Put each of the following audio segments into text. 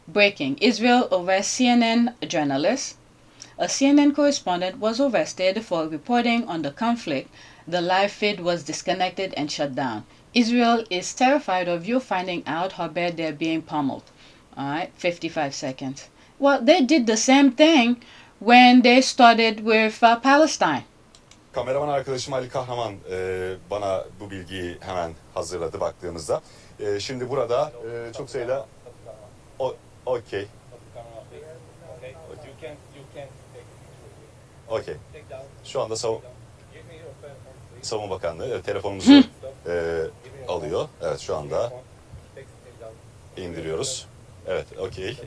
Breaking: Israel arrests CNN journalist. A CNN correspondent was arrested for reporting on the conflict. The live feed was disconnected and shut down. Israel is terrified of you finding out how bad they're being pummeled. Alright, 55 seconds. Well, they did the same thing when they started with Palestine. Kameraman arkadaşım Ali Kahraman bana bu bilgiyi hemen hazırladı baktığımızda. Şimdi burada çok sayıda okey. Okey. Şu anda Savunma Bakanlığı telefonumuzu alıyor. Evet, şu anda indiriyoruz. Evet, okey.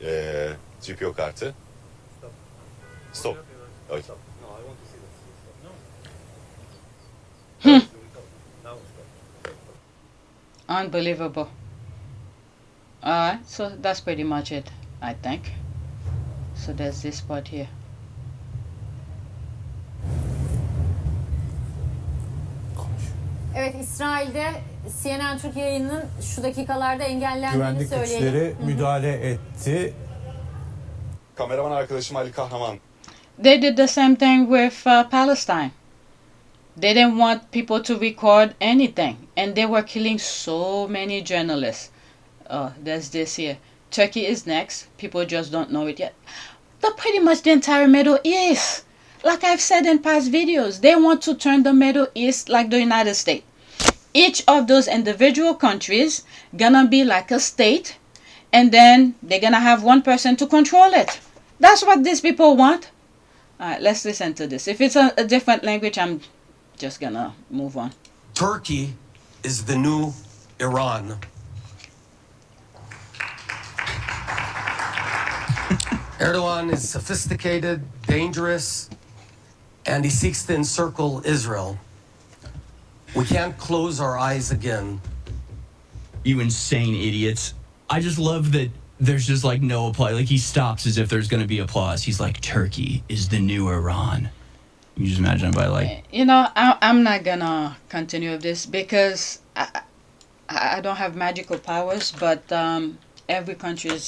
GPO kartı. Stop. Okay. Unbelievable. Alright, so that's pretty much it, I think. So there's this part here. Evet, İsrail'de CNN Türk yayınının şu dakikalarda engellendiğini Güvenlik söyleyelim. güçleri müdahale etti. Kameraman arkadaşım Ali Kahraman. They did the same thing with Palestine. They didn't want people to record anything, and they were killing so many journalists. Oh, there's this here. Turkey is next. People just don't know it yet. Pretty much the entire Middle East. Like I've said in past videos, they want to turn the Middle East like the United States. Each of those individual countries gonna be like a state, and then they're gonna have one person to control it. That's what these people want. Alright, let's listen to this. If it's a different language, I'm just gonna move on. Turkey is the new Iran. Erdogan is sophisticated, dangerous, and he seeks to encircle Israel. We can't close our eyes again. You insane idiots. I just love that there's just like no applause. Like he stops as if there's going to be applause. He's like, Turkey is the new Iran. You just imagine by like... You know, I'm not gonna continue with this because I don't have magical powers, but every country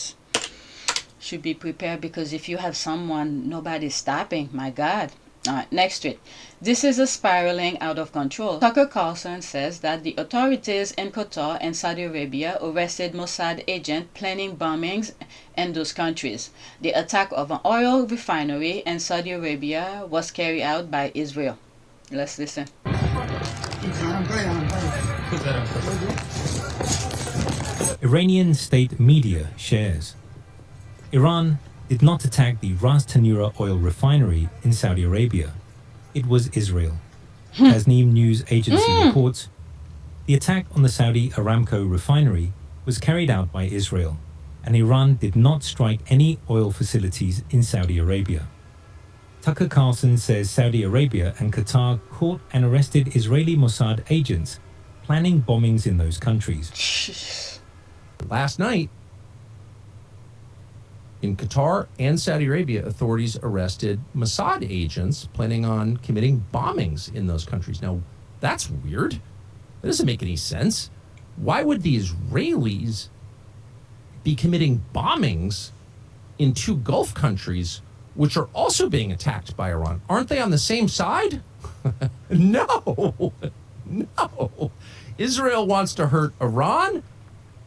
should be prepared, because if you have someone nobody's stopping, my God. Alright, next tweet. This is a spiraling out of control. Tucker Carlson says that the authorities in Qatar and Saudi Arabia arrested Mossad agent planning bombings in those countries. The attack of an oil refinery in Saudi Arabia was carried out by Israel. Let's listen. Iranian state media shares. Iran did not attack the Ras Tanura oil refinery in Saudi Arabia. It was Israel. As Tasnim News Agency reports, the attack on the Saudi Aramco refinery was carried out by Israel, and Iran did not strike any oil facilities in Saudi Arabia. Tucker Carlson says Saudi Arabia and Qatar caught and arrested Israeli Mossad agents planning bombings in those countries. Last night, in Qatar and Saudi Arabia, authorities arrested Mossad agents planning on committing bombings in those countries. Now, that's weird. That doesn't make any sense. Why would the Israelis be committing bombings in two Gulf countries, which are also being attacked by Iran? Aren't they on the same side? No. No. Israel wants to hurt Iran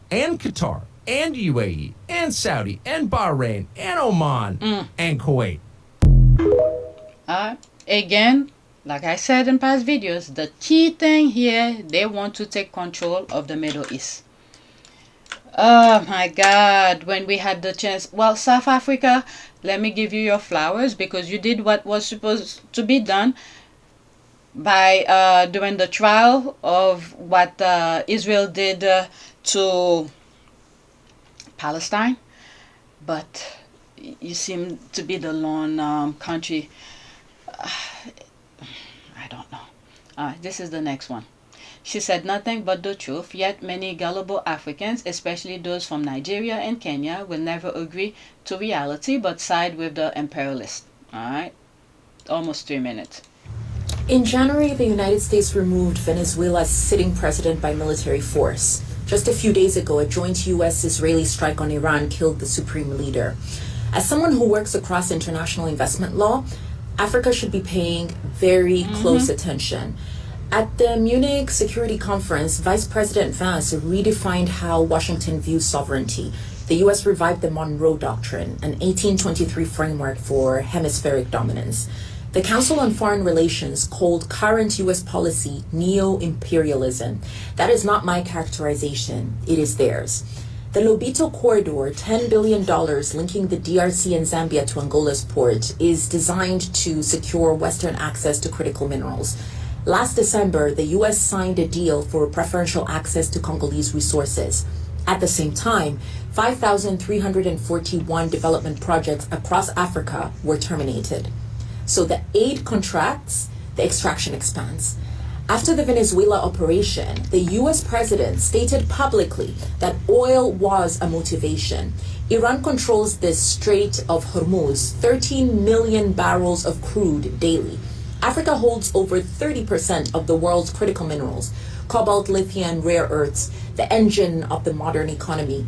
and Qatar and UAE, and Saudi, and Bahrain, and Oman, and Kuwait. Again, like I said in past videos, the key thing here, they want to take control of the Middle East. Oh my God, when we had the chance. Well, South Africa, let me give you your flowers, because you did what was supposed to be done by doing the trial of what Israel did to Palestine, but you seem to be the lone country. I don't know. This is the next one. She said nothing but the truth, yet many gullible Africans, especially those from Nigeria and Kenya, will never agree to reality but side with the imperialists. Alright, almost 3 minutes. In January, the United States removed Venezuela's sitting president by military force. Just a few days ago, a joint U.S.-Israeli strike on Iran killed the supreme leader. As someone who works across international investment law, Africa should be paying very close attention. At the Munich Security Conference, Vice President Vance redefined how Washington views sovereignty. The U.S. revived the Monroe Doctrine, an 1823 framework for hemispheric dominance. The Council on Foreign Relations called current U.S. policy neo-imperialism. That is not my characterization, it is theirs. The Lobito Corridor, $10 billion linking the DRC and Zambia to Angola's port, is designed to secure Western access to critical minerals. Last December, the U.S. signed a deal for preferential access to Congolese resources. At the same time, 5,341 development projects across Africa were terminated. So the aid contracts, the extraction expands. After the Venezuela operation, the U.S. president stated publicly that oil was a motivation. Iran controls the Strait of Hormuz, 13 million barrels of crude daily. Africa holds over 30% of the world's critical minerals, cobalt, lithium, rare earths, the engine of the modern economy.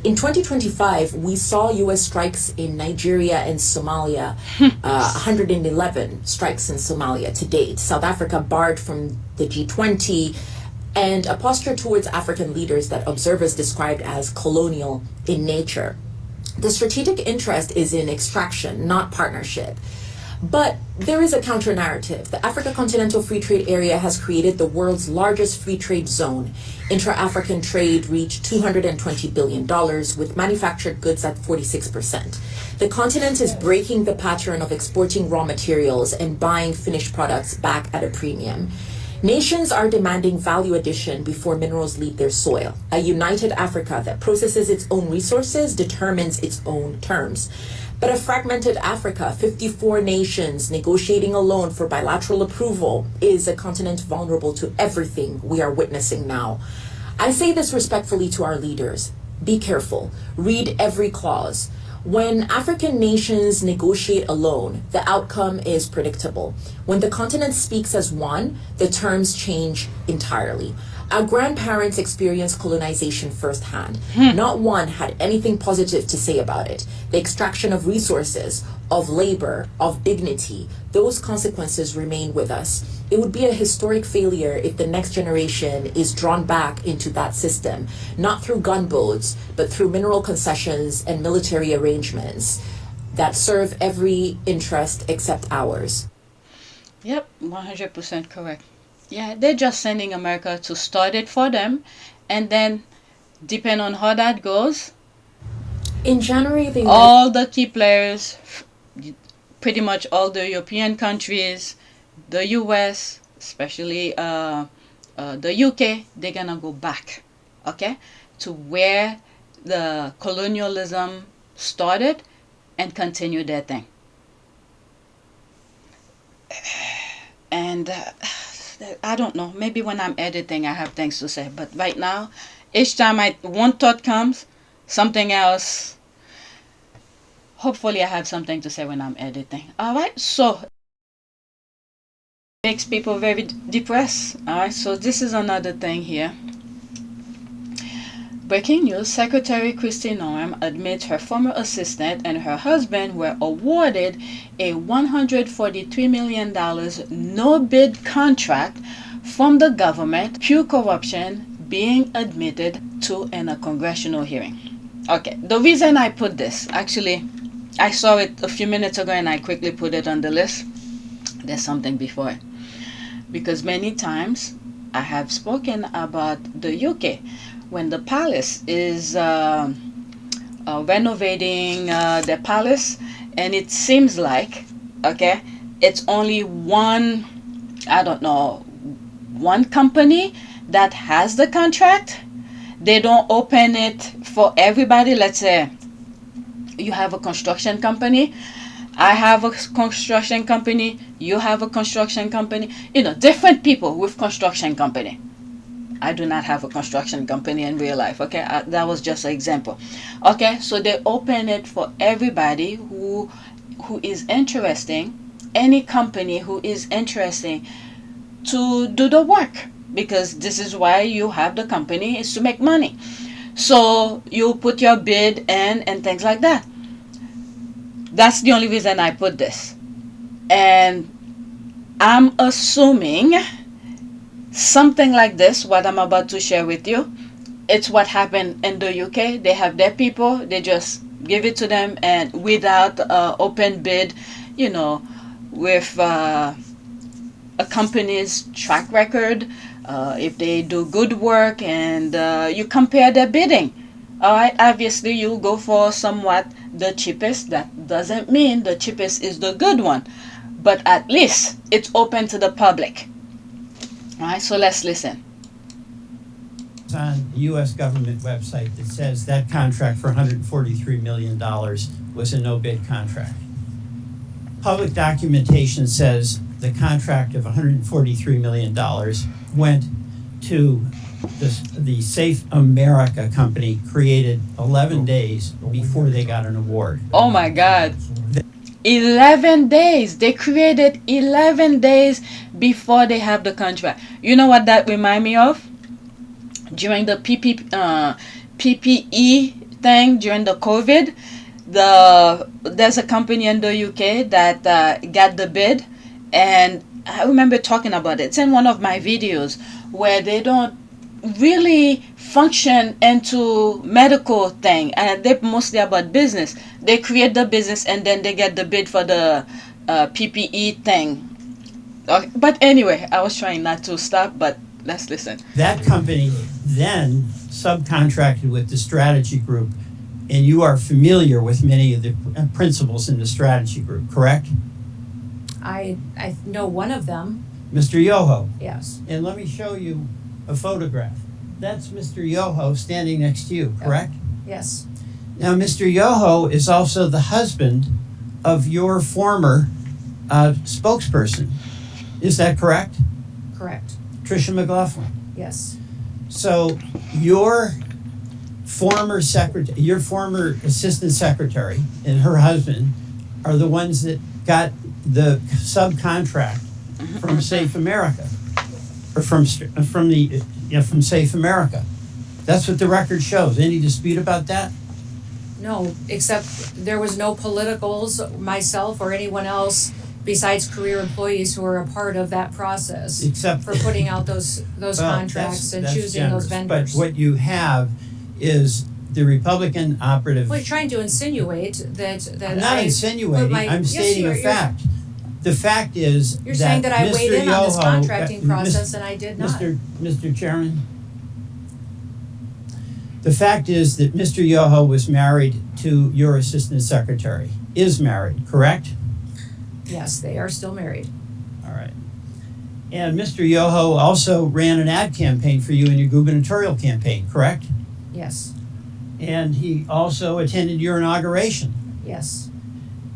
In 2025, we saw U.S. strikes in Nigeria and Somalia, 111 strikes in Somalia to date. South Africa barred from the G20, and a posture towards African leaders that observers described as colonial in nature. The strategic interest is in extraction, not partnership. But there is a counter-narrative. The Africa Continental Free Trade Area has created the world's largest free trade zone. Intra-African trade reached $220 billion, with manufactured goods at 46%. The continent is breaking the pattern of exporting raw materials and buying finished products back at a premium. Nations are demanding value addition before minerals leave their soil. A united Africa that processes its own resources determines its own terms. But a fragmented Africa, 54 nations negotiating alone for bilateral approval, is a continent vulnerable to everything we are witnessing now. I say this respectfully to our leaders. Be careful. Read every clause. When African nations negotiate alone, the outcome is predictable. When the continent speaks as one, the terms change entirely. Our grandparents experienced colonization firsthand. Not one had anything positive to say about it. The extraction of resources, of labor, of dignity, those consequences remain with us. It would be a historic failure if the next generation is drawn back into that system, not through gunboats, but through mineral concessions and military arrangements that serve every interest except ours. Yep, 100% correct. Yeah, they're just sending America to start it for them, and then depend on how that goes. In January, all the key players, pretty much all the European countries, the US, especially the UK, they're gonna go back, okay, to where the colonialism started and continue their thing. And I don't know, maybe when I'm editing I have things to say, but right now, each time one thought comes, something else, hopefully I have something to say when I'm editing. Alright, so makes people very depressed. Alright, so this is another thing here. Breaking news, Secretary Kristi Noem admits her former assistant and her husband were awarded a $143 million no-bid contract from the government, cue corruption being admitted to in a congressional hearing. Okay, the reason I put this, actually, I saw it a few minutes ago and I quickly put it on the list. There's something before it. Because many times I have spoken about the UK. When the palace is renovating the palace, and it seems like, okay, it's only one, I don't know, one company that has the contract. They don't open it for everybody. Let's say you have a construction company, I have a construction company, you have a construction company, you know, different people with construction company. I do not have a construction company in real life, okay? That was just an example. Okay, so they open it for everybody who is interesting, any company who is interesting to do the work, because this is why you have the company, is to make money. So you put your bid in and things like that. That's the only reason I put this. And I'm assuming something like this, what I'm about to share with you, it's what happened in the UK. They have their people, they just give it to them, and without open bid, you know, with a company's track record, if they do good work, and you compare their bidding. All right, obviously you go for somewhat the cheapest. That doesn't mean the cheapest is the good one, but at least it's open to the public. All right, so let's listen. It's on the U.S. government website that says that contract for $143 million was a no-bid contract. Public documentation says the contract of $143 million went to the Safe America company, created 11 days before they got an award. Oh my God. 11 days. They created 11 days before they have the contract. You know what that remind me of? During the PPE thing, during the COVID, there's a company in the UK that got the bid, and I remember talking about it. It's in one of my videos where they don't really function into medical thing, and they're mostly about business. They create the business and then they get the bid for the PPE thing. But anyway, I was trying not to stop, but let's listen. That company then subcontracted with the strategy group, and you are familiar with many of the principals in the strategy group, correct? I know one of them. Mr. Yoho. Yes. And let me show you a photograph. That's Mr. Yoho standing next to you, correct? Yes. Now, Mr. Yoho is also the husband of your former spokesperson. Is that correct? Correct. Tricia McLaughlin. Yes. So your former assistant secretary and her husband are the ones that got the subcontract from Safe America, or from Safe America. That's what the record shows. Any dispute about that? No, except there was no politicals, myself or anyone else besides career employees who were a part of that process. Except for putting out those contracts and choosing generous. those vendors. But what you have is the Republican operative. Well, you're trying to insinuate that I'm not insinuating. I'm stating a fact. The fact is you're saying that I weighed in on this contracting process, and I did not. Mr. Chairman, the fact is that Mr. Yoho was married to your assistant secretary. Is married, correct? Yes, they are still married. All right. And Mr. Yoho also ran an ad campaign for you in your gubernatorial campaign, correct? Yes. And he also attended your inauguration. Yes.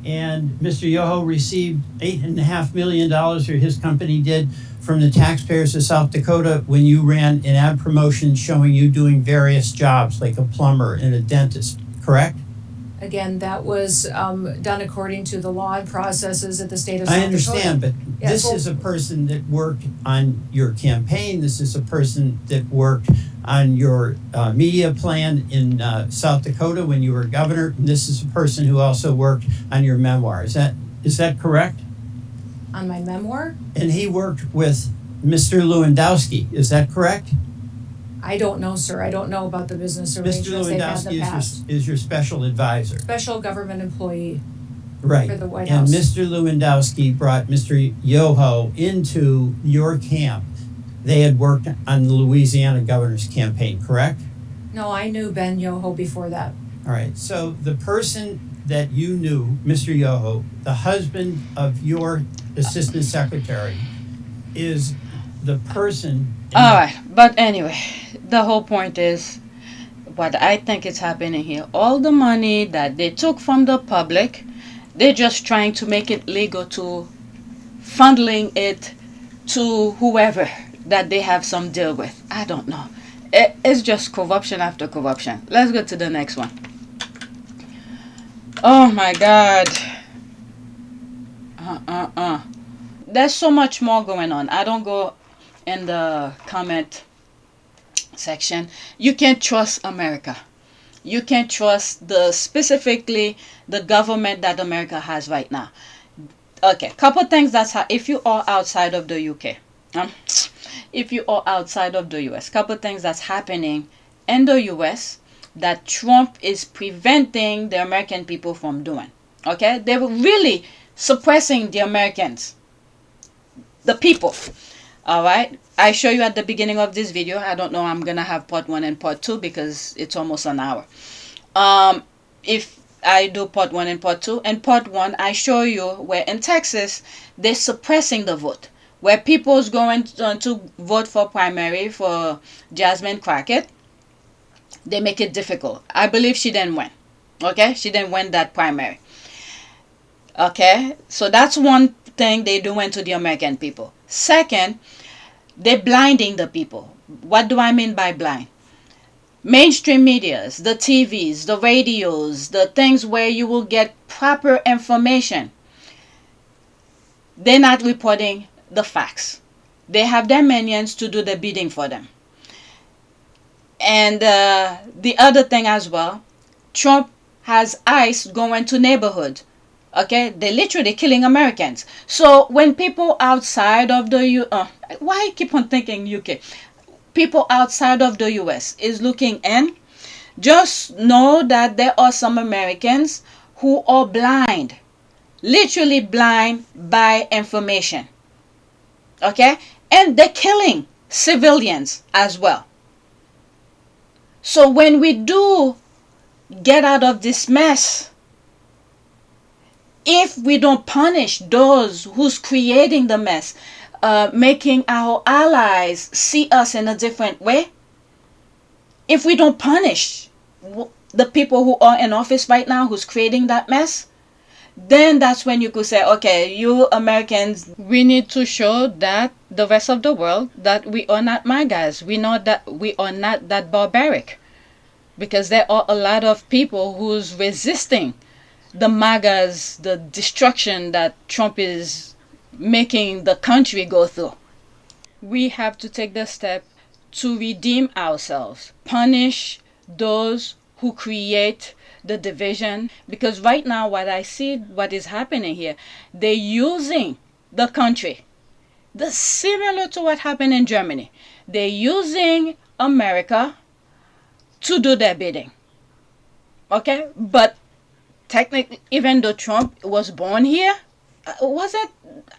And Mr. Yoho received $8.5 million, or his company did, from the taxpayers of South Dakota when you ran an ad promotion showing you doing various jobs, like a plumber and a dentist, correct? Again, that was done according to the law and processes at the state of South Dakota. I understand, but yes, this is a person that worked on your campaign. This is a person that worked on your media plan in South Dakota when you were governor. And this is a person who also worked on your memoir. Is that correct? On my memoir? And he worked with Mr. Lewandowski. Is that correct? I don't know, sir. I don't know about the business arrangements they've had in the past. Mr. Lewandowski is your special advisor. Special government employee. Right. For the White and House. Mr. Lewandowski brought Mr. Yoho into your camp. They had worked on the Louisiana governor's campaign, correct? No, I knew Ben Yoho before that. All right. So the person that you knew, Mr. Yoho, the husband of your assistant secretary, is the person. All right. But anyway, the whole point is what I think is happening here. All the money that they took from the public, they're just trying to make it legal to funneling it to whoever that they have some deal with. I don't know. It's just corruption after corruption. Let's go to the next one. Oh my God. There's so much more going on. I don't go in the comment section, you can't trust America. You can't trust specifically the government that America has right now. Okay, couple things that's if you are outside of the UK, if you are outside of the US, couple things that's happening in the US that Trump is preventing the American people from doing. Okay, they were really suppressing the Americans, the people. All right, I show you at the beginning of this video. I don't know, I'm gonna have part 1 and part 2 because it's almost an hour. If I do part 1 and part 2, and part 1 I show you where in Texas they're suppressing the vote, where people's going to vote for primary for Jasmine Crockett. They make it difficult. I believe she didn't win. Okay, she didn't win that primary. Okay, so that's one thing they're doing to the American people. Second, they're blinding the people. What do I mean by blind? Mainstream medias, the TVs, the radios, the things where you will get proper information, they're not reporting the facts. They have their minions to do the bidding for them. And the other thing as well, Trump has ICE going to neighborhoods. Okay, they're literally killing Americans. So when people outside of the why I keep on thinking UK, people outside of the US is looking in, just know that there are some Americans who are blind, literally blind by information. Okay, and they're killing civilians as well. So when we do get out of this mess, if we don't punish those who's creating the mess, making our allies see us in a different way, if we don't punish the people who are in office right now who's creating that mess, then that's when you could say, okay, you Americans, we need to show that the rest of the world that we are not MAGAs. We know that we are not that barbaric, because there are a lot of people who's resisting the MAGAs, the destruction that Trump is making the country go through. We have to take the step to redeem ourselves, punish those who create the division, because right now what I see, what is happening here, they're using the country, similar to what happened in Germany. They're using America to do their bidding. Okay, but technically, even though Trump was born here, wasn't,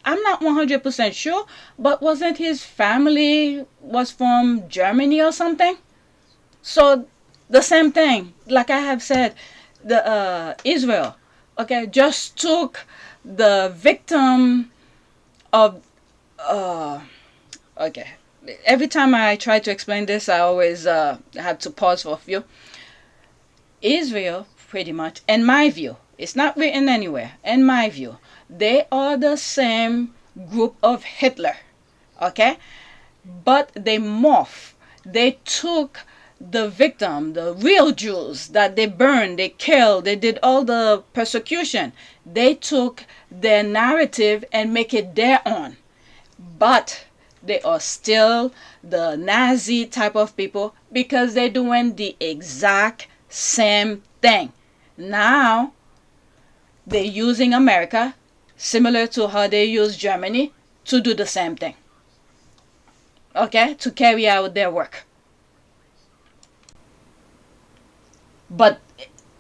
I'm not 100% sure, but wasn't his family was from Germany or something? So the same thing, like I have said, the Israel, okay, just took the victim of okay. Every time I try to explain this, I always have to pause for a few. Israel, pretty much, in my view, it's not written anywhere, in my view, they are the same group of Hitler, okay? But they morph. They took the victim, the real Jews that they burned, they killed, they did all the persecution. They took their narrative and make it their own. But they are still the Nazi type of people, because they're doing the exact same thing. Now they're using America, similar to how they use Germany, to do the same thing. Okay, to carry out their work. But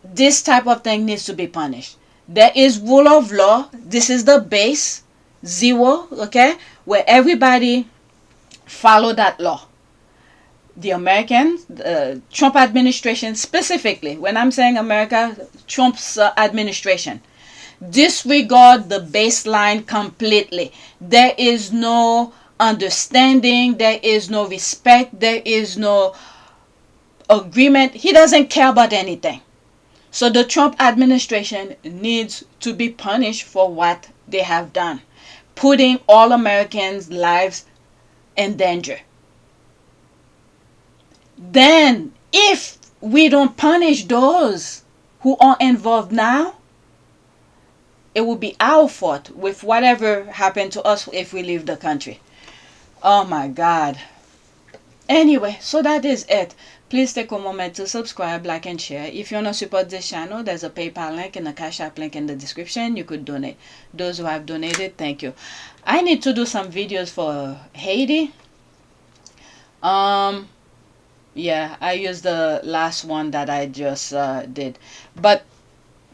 this type of thing needs to be punished. There is rule of law. This is the base, 0, okay, where everybody follow that law. The American, Trump administration specifically, when I'm saying America, Trump's administration, disregard the baseline completely. There is no understanding, there is no respect, there is no agreement. He doesn't care about anything. So the Trump administration needs to be punished for what they have done, putting all Americans' lives in danger. Then, if we don't punish those who are involved now, it will be our fault with whatever happened to us if we leave the country. Oh my God. Anyway, so that is it. Please take a moment to subscribe, like, and share. If you want to support this channel, there's a PayPal link and a Cash App link in the description. You could donate. Those who have donated, thank you. I need to do some videos for Haiti. Yeah, I used the last one that I just did. But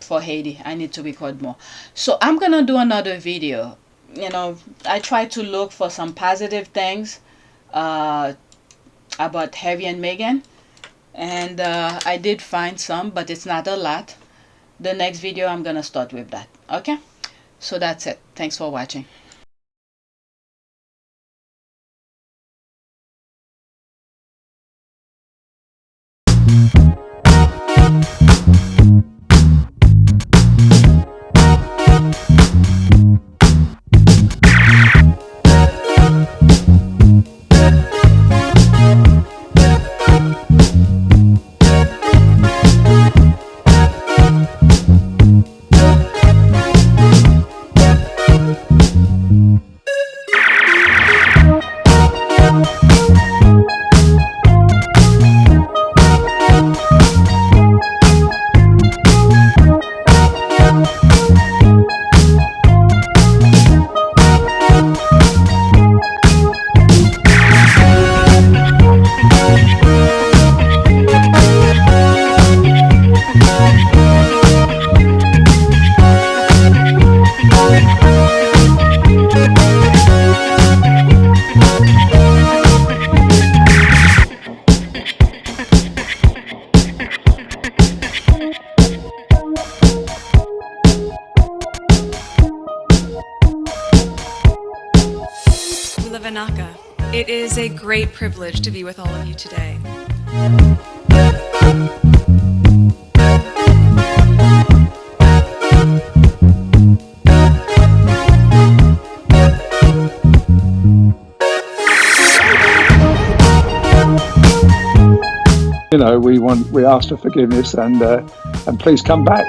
for Haiti, I need to record more. So I'm going to do another video. You know, I try to look for some positive things about Harry and Meghan, and I did find some, but it's not a lot. The next video I'm gonna start with that. Okay, so that's it. Thanks for watching. It is a great privilege to be with all of you today. You know, we ask for forgiveness and please come back.